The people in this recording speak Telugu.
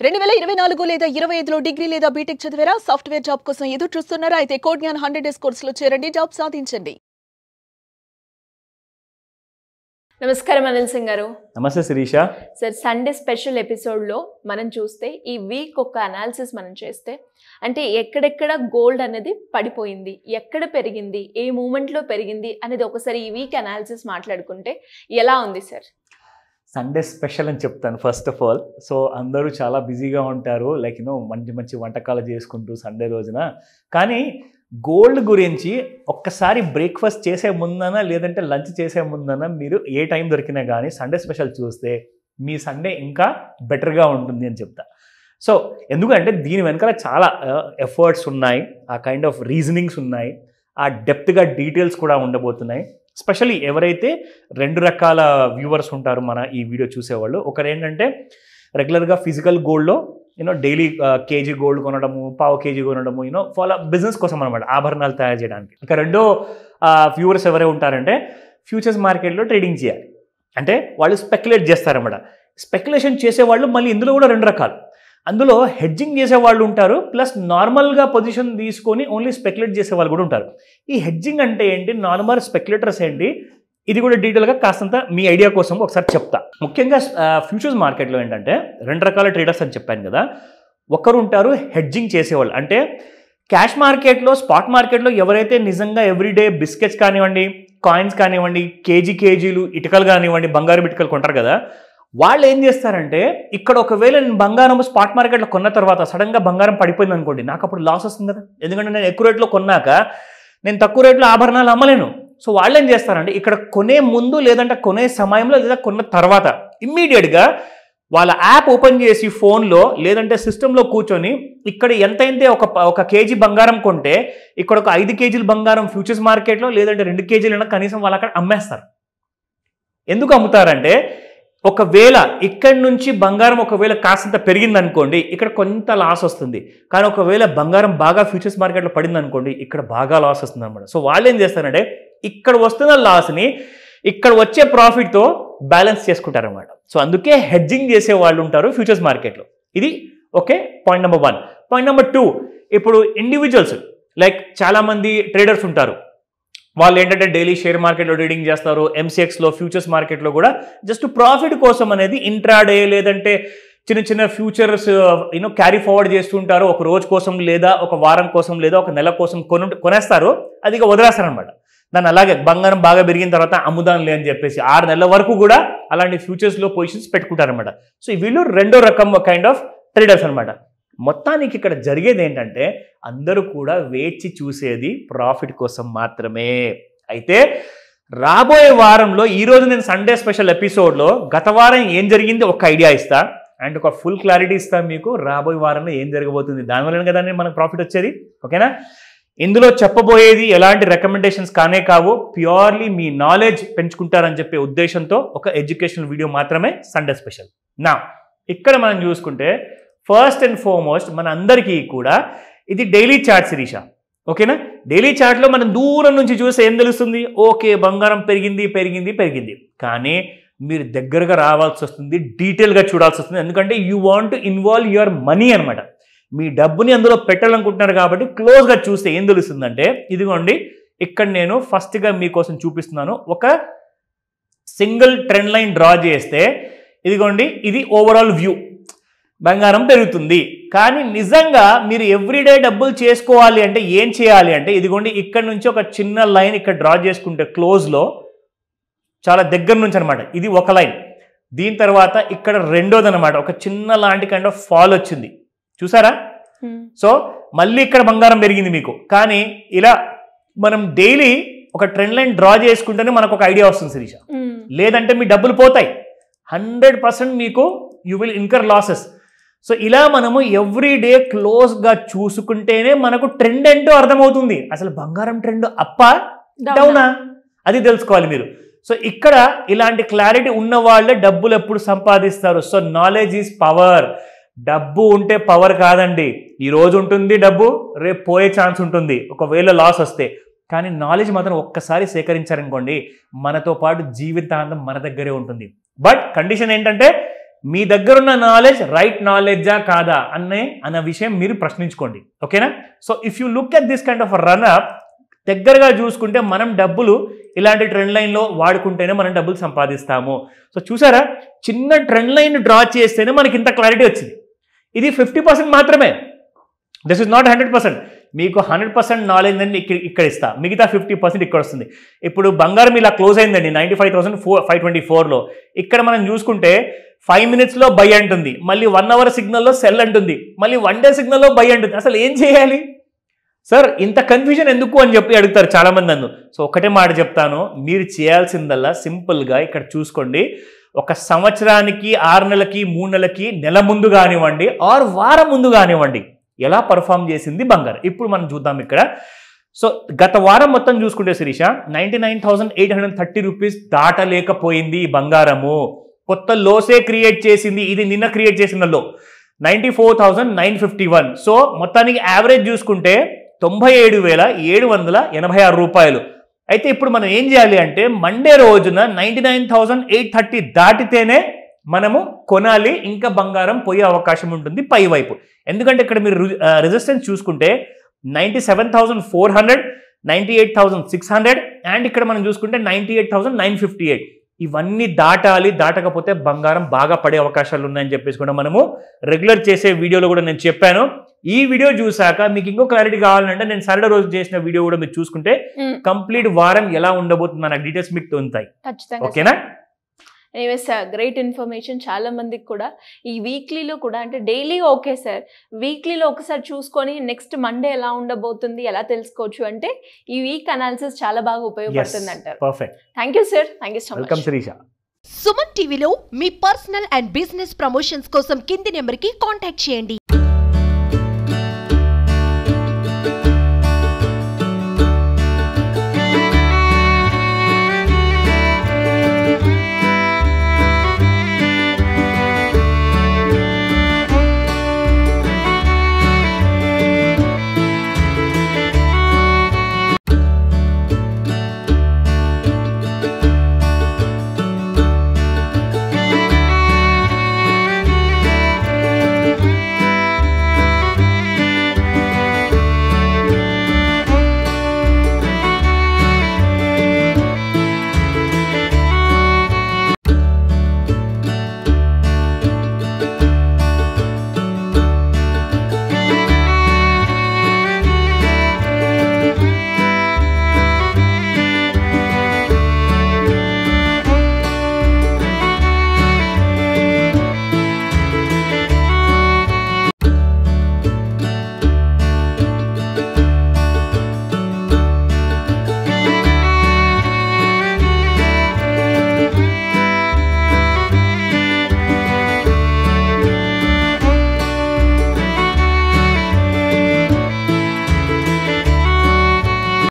2024 లేదా 25లో డిగ్రీ లేదా బీటెక్ చదివారా? సాఫ్ట్వేర్ జాబ్ కోసం ఎదురు చూస్తున్నారా? అయితే కోడ్ జ్ఞాన్ 100 డేస్ కోర్సులో చేరండి, జాబ్ సాధించండి. నమస్కారం అనిల్ సింగ్ గారు. నమస్తే శిరీష. సార్, సండే స్పెషల్ ఎపిసోడ్లో మనం చూస్తే ఈ వీక్ ఒక అనాలిసిస్ మనం చేస్తే అంటే ఎక్కడెక్కడ గోల్డ్ అనేది పడిపోయింది, ఎక్కడ పెరిగింది, ఏ మూమెంట్లో పెరిగింది అనేది ఒకసారి ఈ వీక్ అనాలిసిస్ మాట్లాడుకుంటే ఎలా ఉంది సార్? సండే స్పెషల్ అని చెప్తాను ఫస్ట్ ఆఫ్ ఆల్. సో అందరూ చాలా బిజీగా ఉంటారు, లైక్ మంచి మంచి వంటకాలు చేసుకుంటూ సండే రోజున. కానీ గోల్డ్ గురించి ఒక్కసారి బ్రేక్ఫాస్ట్ చేసే ముందన లేదంటే లంచ్ చేసే ముందన మీరు ఏ టైం దొరికినా కానీ సండే స్పెషల్ చూస్తే మీ సండే ఇంకా బెటర్గా ఉంటుంది అని చెప్తా. సో ఎందుకంటే దీని వెనకాల చాలా ఎఫర్ట్స్ ఉన్నాయి, ఆ కైండ్ ఆఫ్ రీజనింగ్స్ ఉన్నాయి, ఆ డెప్త్గా డీటెయిల్స్ కూడా ఉండబోతున్నాయి. స్పెషల్లీ ఎవరైతే రెండు రకాల వ్యూవర్స్ ఉంటారు మన ఈ వీడియో చూసేవాళ్ళు. ఒకరు ఏంటంటే రెగ్యులర్గా ఫిజికల్ గోల్డ్లో డైలీ కేజీ గోల్డ్ కొనడము, పావు కేజీ కొనడము, ఫాలో బిజినెస్ కోసం అనమాట, ఆభరణాలు తయారు చేయడానికి. ఇక రెండో వ్యూవర్స్ ఎవరే ఉంటారంటే ఫ్యూచర్స్ మార్కెట్లో ట్రేడింగ్ చేయాలి అంటే వాళ్ళు స్పెక్యులేట్ చేస్తారన్నమాట. స్పెక్యులేషన్ చేసేవాళ్ళు మళ్ళీ ఇందులో కూడా రెండు రకాలు. అందులో హెడ్జింగ్ చేసేవాళ్ళు ఉంటారు, ప్లస్ నార్మల్గా పొజిషన్ తీసుకొని ఓన్లీ స్పెక్యులేట్ చేసేవాళ్ళు కూడా ఉంటారు. ఈ హెడ్జింగ్ అంటే ఏంటి, నార్మల్ స్పెక్యులేటర్స్ ఏంటి, ఇది కూడా డీటెయిల్గా కాస్తంత మీ ఐడియా కోసం ఒకసారి చెప్తా. ముఖ్యంగా ఫ్యూచర్స్ మార్కెట్లో ఏంటంటే రెండు రకాల ట్రేడర్స్ అని చెప్పాను కదా. ఒకరు ఉంటారు హెడ్జింగ్ చేసేవాళ్ళు, అంటే క్యాష్ మార్కెట్లో స్పాట్ మార్కెట్లో ఎవరైతే నిజంగా ఎవ్రీడే బిస్కెట్స్ కానివ్వండి, కాయిన్స్ కానివ్వండి, కేజీలు ఇటుకలు కానివ్వండి, బంగారు ఇటుకలు కొంటారు కదా, వాళ్ళు ఏం చేస్తారంటే ఇక్కడ ఒకవేళ నేను బంగారం స్పాట్ మార్కెట్లో కొన్న తర్వాత సడన్గా బంగారం పడిపోయింది అనుకోండి, నాకు అప్పుడు లాస్ వస్తుంది కదా. ఎందుకంటే నేను ఎక్కువ రేట్లో కొన్నాక నేను తక్కువ రేట్లో ఆభరణాలు అమ్మలేను. సో వాళ్ళు ఏం చేస్తారంటే ఇక్కడ కొనే ముందు లేదంటే కొనే సమయంలో లేదా కొన్న తర్వాత ఇమ్మీడియట్గా వాళ్ళ యాప్ ఓపెన్ చేసి ఫోన్లో లేదంటే సిస్టంలో కూర్చొని ఇక్కడ ఎంతైతే ఒక కేజీ బంగారం కొంటే ఇక్కడ ఒక 5 కేజీల బంగారం ఫ్యూచర్స్ మార్కెట్లో లేదంటే 2 కేజీలైనా కనీసం వాళ్ళు అక్కడ అమ్మేస్తారు. ఎందుకు అమ్ముతారంటే ఒకవేళ ఇక్కడి నుంచి బంగారం ఒకవేళ కాస్తంత పెరిగింది అనుకోండి, ఇక్కడ కొంత లాస్ వస్తుంది. కానీ ఒకవేళ బంగారం బాగా ఫ్యూచర్స్ మార్కెట్లో పడింది అనుకోండి, ఇక్కడ బాగా లాస్ వస్తుంది అనమాట. సో వాళ్ళు ఏం చేస్తారంటే ఇక్కడ వస్తున్న లాస్ని ఇక్కడ వచ్చే ప్రాఫిట్తో బ్యాలెన్స్ చేసుకుంటారనమాట. సో అందుకే హెడ్జింగ్ చేసే వాళ్ళు ఉంటారు ఫ్యూచర్స్ మార్కెట్లో. ఇది okay, point number 1. Point number 2, ఇప్పుడు ఇండివిజువల్స్ లైక్ చాలామంది ట్రేడర్స్ ఉంటారు. వాళ్ళు ఏంటంటే డైలీ షేర్ మార్కెట్లో ట్రేడింగ్ చేస్తారు, ఎంసీఎక్స్లో ఫ్యూచర్స్ మార్కెట్లో కూడా జస్ట్ ప్రాఫిట్ కోసం అనేది ఇంట్రాడే లేదంటే చిన్న చిన్న ఫ్యూచర్స్ క్యారీ ఫార్వర్డ్ చేస్తుంటారు. ఒక రోజు కోసం లేదా ఒక వారం కోసం లేదా ఒక నెల కోసం కొనేస్తారు, అది ఇక వదిలేస్తారనమాట. దాన్ని అలాగే బంగారం బాగా పెరిగిన తర్వాత అమ్ముదాంలే అని చెప్పేసి 6 నెలల వరకు కూడా అలాంటి ఫ్యూచర్స్లో పొజిషన్స్ పెట్టుకుంటారనమాట. సో వీళ్ళు రెండో రకం కైండ్ ఆఫ్ ట్రేడర్స్ అనమాట. మొత్తానికి ఇక్కడ జరిగేది ఏంటంటే అందరూ కూడా వేచి చూసేది ప్రాఫిట్ కోసం మాత్రమే. అయితే రాబోయే వారంలో ఈరోజు నేను సండే స్పెషల్ ఎపిసోడ్లో గత వారం ఏం జరిగింది ఒక ఐడియా ఇస్తా అండ్ ఒక ఫుల్ క్లారిటీ ఇస్తాను మీకు. రాబోయే వారంలో ఏం జరగబోతుంది, దానివల్ల కదా మనకు ప్రాఫిట్ వచ్చేది, ఓకేనా. ఇందులో చెప్పబోయేది ఎలాంటి రికమెండేషన్స్ కానే కావు, ప్యూర్లీ మీ నాలెడ్జ్ పెంచుకుంటారని చెప్పే ఉద్దేశంతో ఒక ఎడ్యుకేషనల్ వీడియో మాత్రమే సండే స్పెషల్. నా ఇక్కడ మనం చూసుకుంటే ఫస్ట్ అండ్ ఫార్మోస్ట్ మన అందరికీ కూడా ఇది డైలీ చార్ట్ శిరీష, ఓకేనా. డైలీ చార్ట్లో మనం దూరం నుంచి చూస్తే ఏం తెలుస్తుంది, ఓకే బంగారం పెరిగింది. కానీ మీరు దగ్గరగా రావాల్సి వస్తుంది, డీటెయిల్గా చూడాల్సి వస్తుంది. ఎందుకంటే you want to involve your money అనమాట. మీ డబ్బుని అందులో పెట్టాలనుకుంటున్నారు కాబట్టి క్లోజ్గా చూస్తే ఏం తెలుస్తుందంటే ఇదిగోండి ఇక్కడ నేను ఫస్ట్గా మీకోసం చూపిస్తున్నాను. ఒక సింగిల్ ట్రెండ్ లైన్ డ్రా చేస్తే ఇదిగోండి ఇది ఓవరాల్ వ్యూ, బంగారం పెరుగుతుంది. కానీ నిజంగా మీరు ఎవ్రీడే డబ్బులు చేసుకోవాలి అంటే ఏం చేయాలి అంటే ఇదిగోండి ఇక్కడ నుంచి ఒక చిన్న లైన్ ఇక్కడ డ్రా చేసుకుంటే క్లోజ్లో చాలా దగ్గర నుంచి అనమాట, ఇది ఒక లైన్. దీని తర్వాత ఇక్కడ రెండోది అనమాట, ఒక చిన్న లాంటి కైండ్ ఆఫ్ ఫాల్ వచ్చింది, చూసారా. సో మళ్ళీ ఇక్కడ బంగారం పెరిగింది మీకు. కానీ ఇలా మనం డైలీ ఒక ట్రెండ్ లైన్ డ్రా చేసుకుంటేనే మనకు ఒక ఐడియా వస్తుంది శిరీష. లేదంటే మీ డబ్బులు పోతాయి, 100% మీకు you will incur losses. So ఇలా మనము ఎవ్రీడే క్లోజ్గా చూసుకుంటేనే మనకు ట్రెండ్ ఏంటో అర్థమవుతుంది. అసలు బంగారం ట్రెండ్ అప్పా డౌనా అది తెలుసుకోవాలి మీరు. సో ఇక్కడ ఇలాంటి క్లారిటీ ఉన్న వాళ్ళే డబ్బులు ఎప్పుడు సంపాదిస్తారు. So knowledge is power. డబ్బు ఉంటే పవర్ కాదండి, ఈ రోజు ఉంటుంది డబ్బు, రేపు పోయే ఛాన్స్ ఉంటుంది ఒకవేళ లాస్ వస్తే. కానీ నాలెడ్జ్ మాత్రం ఒక్కసారి సేకరించారనుకోండి మనతో పాటు జీవితాంతం మన దగ్గరే ఉంటుంది. బట్ కండిషన్ ఏంటంటే మీ దగ్గర ఉన్న నాలెడ్జ్ రైట్ నాలెడ్జా కాదా అన్న విషయం మీరు ప్రశ్నించుకోండి. ఓకేనా? So if you look at this kind of run up, దగ్గరగా చూసుకుంటే మనం డబ్బులు ఇలాంటి ట్రెండ్ లైన్లో వాడుకుంటేనే మనం డబ్బులు సంపాదిస్తాము. సో చూసారా, చిన్న ట్రెండ్ లైన్ డ్రా చేస్తేనే మనకి ఇంత క్లారిటీ వచ్చింది. ఇది 50% మాత్రమే. This is not 100%. మీకు 100% నాలెడ్జ్ అని ఇక్కడ ఇస్తా, మిగతా 50% ఇక్కడ వస్తుంది. ఇప్పుడు బంగారం ఇలా క్లోజ్ అయిందండి 95,524లో. ఇక్కడ మనం చూసుకుంటే 5 minutesలో బై అంటుంది, మళ్ళీ 1 hour సిగ్నల్లో సెల్ అంటుంది, మళ్ళీ 1 day సిగ్నల్లో బై అంటుంది. అసలు ఏం చేయాలి సార్, ఇంత కన్ఫ్యూజన్ ఎందుకు అని చెప్పి అడుగుతారు చాలామంది నన్ను. సో ఒకటే మాట చెప్తాను, మీరు చేయాల్సిందల్లా సింపుల్గా ఇక్కడ చూసుకోండి. ఒక సంవత్సరానికి 6 నెలలకి 3 నెలలకి నెల ముందు కానివ్వండి ఆర్ వారం ముందు కానివ్వండి ఎలా పర్ఫామ్ చేసింది బంగారం. ఇప్పుడు మనం చూద్దాం ఇక్కడ. సో గత వారం మొత్తం చూసుకుంటే శిరీష 99,830 రూపీస్ దాటలేకపోయింది ఈ బంగారము. కొత్త లోసే క్రియేట్ చేసింది. ఇది నిన్న క్రియేట్ చేసిన లో 94,951. సో మొత్తానికి యావరేజ్ చూసుకుంటే 97,786 రూపాయలు. అయితే ఇప్పుడు మనం ఏం చేయాలి అంటే మండే రోజున 99,830 దాటితేనే మనము కొనాలి, ఇంకా బంగారం పోయే అవకాశం ఉంటుంది పై వైపు. ఎందుకంటే ఇక్కడ మీరు రెసిస్టెన్స్ చూసుకుంటే 97,400, 98,600 అండ్ ఇక్కడ మనం చూసుకుంటే 98,958. ఇవన్నీ దాటాలి. దాటకపోతే బంగారం బాగా పడే అవకాశాలు ఉన్నాయని చెప్పేసి కూడా మనము రెగ్యులర్ చేసే వీడియోలో కూడా నేను చెప్పాను. ఈ వీడియో చూసాక మీకు ఇంకో క్లారిటీ కావాలంటే నేను సాటర్డే రోజు చేసిన వీడియో కూడా మీరు చూసుకుంటే కంప్లీట్ వారం ఎలా ఉండబోతుంది అన్న డీటెయిల్స్ మీకు ఉంటాయి. ఓకేనా? Anyway sir, great information. చాలా మందికి కూడా ఈ వీక్లీలో కూడా, అంటే డైలీ ఓకే సార్, వీక్లీలో ఒకసారి చూసుకొని నెక్స్ట్ మండే ఎలా ఉండబోతుంది ఎలా తెలుసుకోవచ్చు అంటే ఈ వీక్ అనాలిసిస్ చాలా బాగా ఉపయోగపడుతుంది అంటారు. Perfect. Thank you sir. Thank you so much. Welcome Shirisha. Suman టీవీలో మీ పర్సనల్ అండ్ బిజినెస్ ప్రమోషన్స్ కోసం కింది నెంబర్కి కాంటాక్ట్ చేయండి.